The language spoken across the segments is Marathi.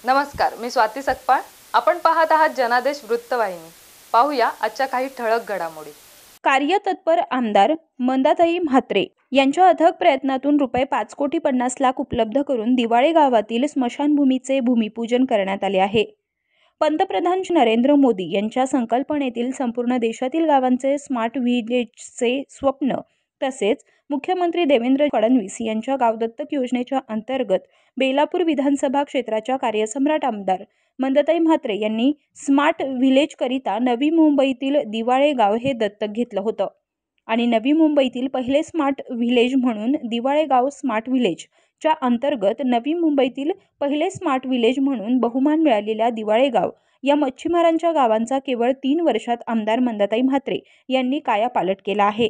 नमस्कार, मी स्वाती सकपाळ. आपण पाहत आहात जनादेश वृत्तवाहिनी. पाहूया आजच्या काही ठळक घडामोडी. कार्यतत्पर आमदार मंदाताई म्हात्रे यांच्या अथक प्रयत्नातून रुपये 5,50,00,000 उपलब्ध करून दिवाळे गावातील स्मशानभूमीचे भूमिपूजन करण्यात आले आहे. पंतप्रधान नरेंद्र मोदी यांच्या संकल्पनेतील संपूर्ण देशातील गावांचे स्मार्ट व्हिलेजचे स्वप्न तसेच मुख्यमंत्री देवेंद्र फडणवीस यांच्या गाव दत्तक योजनेच्या अंतर्गत बेलापूर विधानसभा क्षेत्राच्या कार्यसम्राट आमदार मंदाताई म्हात्रे यांनी स्मार्ट व्हिलेजकरिता नवी मुंबईतील दिवाळे गाव हे दत्तक घेतलं होतं आणि नवी मुंबईतील पहिले स्मार्ट व्हिलेज म्हणून दिवाळे गाव स्मार्ट व्हिलेजच्या अंतर्गत नवी मुंबईतील पहिले स्मार्ट व्हिलेज म्हणून बहुमान मिळालेल्या दिवाळे गाव या मच्छीमारांच्या गावांचा केवळ 3 वर्षात आमदार मंदाताई म्हात्रे यांनी कायापालट केला आहे.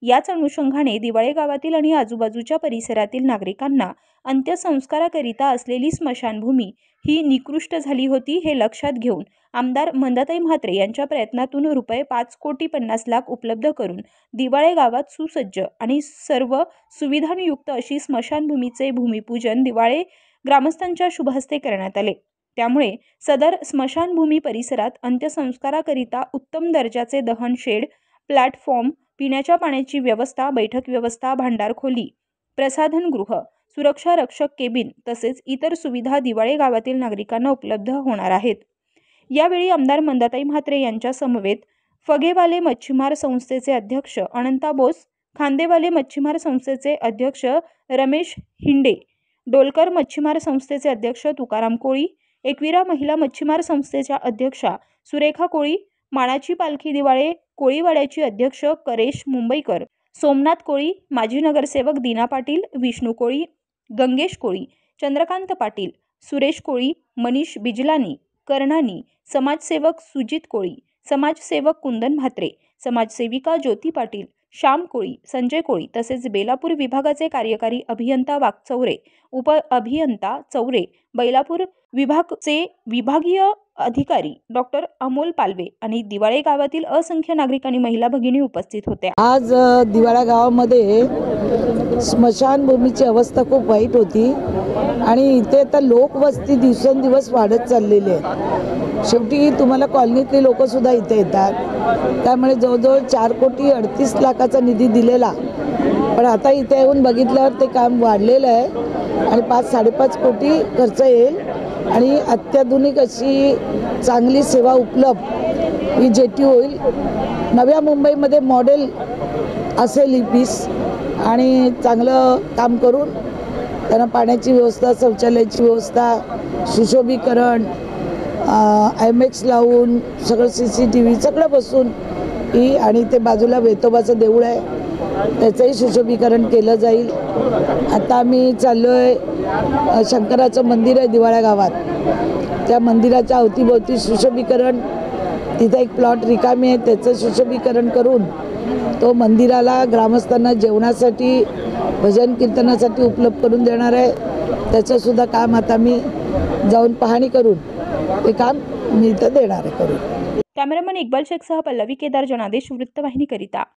याच अनुषंगाने दिवाळे गावातील आणि आजूबाजूच्या परिसरातील नागरिकांना अंत्यसंस्काराकरिता असलेली स्मशानभूमी ही निकृष्ट झाली होती हे लक्षात घेऊन आमदार मंदाताई म्हात्रे यांच्या प्रयत्नातून रुपये 5,50,00,000 उपलब्ध करून दिवाळे गावात सुसज्ज आणि सर्व सुविधांयुक्त अशी स्मशानभूमीचे भूमिपूजन दिवाळे ग्रामस्थांच्या शुभहस्ते करण्यात आले. त्यामुळे सदर स्मशानभूमी परिसरात अंत्यसंस्काराकरिता उत्तम दर्जाचे दहन शेड, प्लॅटफॉर्म, पिण्याच्या पाण्याची व्यवस्था, बैठक व्यवस्था, भांडारखोली, प्रसाधनगृह, सुरक्षा रक्षक केबिन तसेच इतर सुविधा दिवाळे गावातील नागरिकांना उपलब्ध होणार आहेत. यावेळी आमदार मंदाताई म्हात्रे यांच्या समवेत फगेवाले मच्छीमार संस्थेचे अध्यक्ष अनंता बोस, खांदेवाले मच्छीमार संस्थेचे अध्यक्ष रमेश हिंडे, डोलकर मच्छीमार संस्थेचे अध्यक्ष तुकाराम कोळी, एकविरा महिला मच्छीमार संस्थेच्या अध्यक्षा सुरेखा कोळी, मानाची पालखी दिवाळे कोळीवाड्याची अध्यक्ष करेश मुंबईकर, सोमनाथ कोळी, माजी नगरसेवक दीना पाटील, विष्णू कोळी, गंगेश कोळी, चंद्रकांत पाटील, सुरेश कोळी, मनीष बिजलानी, कर्णानी, समाजसेवक सुजित कोळी, समाजसेवक कुंदन म्हात्रे, समाजसेविका ज्योती पाटील, श्याम कोळी, संजय कोळी तसेच बेलापूर विभागाचे कार्यकारी अभियंता वाकचौरे, उप अभियंता चौरे, बैलापूर विभागचे विभागीय अधिकारी डॉक्टर अमोल पालवे आणि दिवाळे गावातील असंख्य नागरिक आणि महिला भगिनी उपस्थित होत्या. आज दिवाळा गावामध्ये स्मशानभूमीची अवस्था खूप वाईट होती आणि इथे आता लोकवस्ती दिवसेंदिवस वाढत चाललेली आहे. शेवटी तुम्हाला कॉलनीतले लोक सुद्धा इथे येतात. त्यामुळे जवळजवळ 4,38,00,000चा निधी दिलेला, पण आता इथे येऊन बघितल्यावर ते काम वाढलेलं आहे आणि 5-5.5 कोटी खर्च येईल आणि अत्याधुनिक अशी चांगली सेवा उपलब्ध ही जेटी होईल. नव्या मुंबईमध्ये मॉडेल असेल ही पीस आणि चांगलं काम करून त्यांना पाण्याची व्यवस्था, शौचालयाची व्यवस्था, सुशोभीकरण, IMAX लावून सगळं CCTV सगळं बसून ही आणि ते बाजूला वेतोबाचं देऊळ आहे त्याचंही सुशोभीकरण केलं जाईल. आता आम्ही चाललो आहे, शंकराचं मंदिर आहे दिवाळा गावात, त्या मंदिराच्या अवतीभोवती सुशोभीकरण, तिथं एक प्लॉट रिकामी आहे त्याचं सुशोभीकरण करून तो मंदिराला ग्रामस्थांना जेवणासाठी, भजन कीर्तनासाठी उपलब्ध करून देणार आहे. त्याचंसुद्धा काम आता मी जाऊन पाहणी करून ते काम मी इथं देणार आहे करून. कॅमेरामन इक्बाल शेखसह पल्लवी केदार, जनादेश वृत्तवाहिनीकरिता.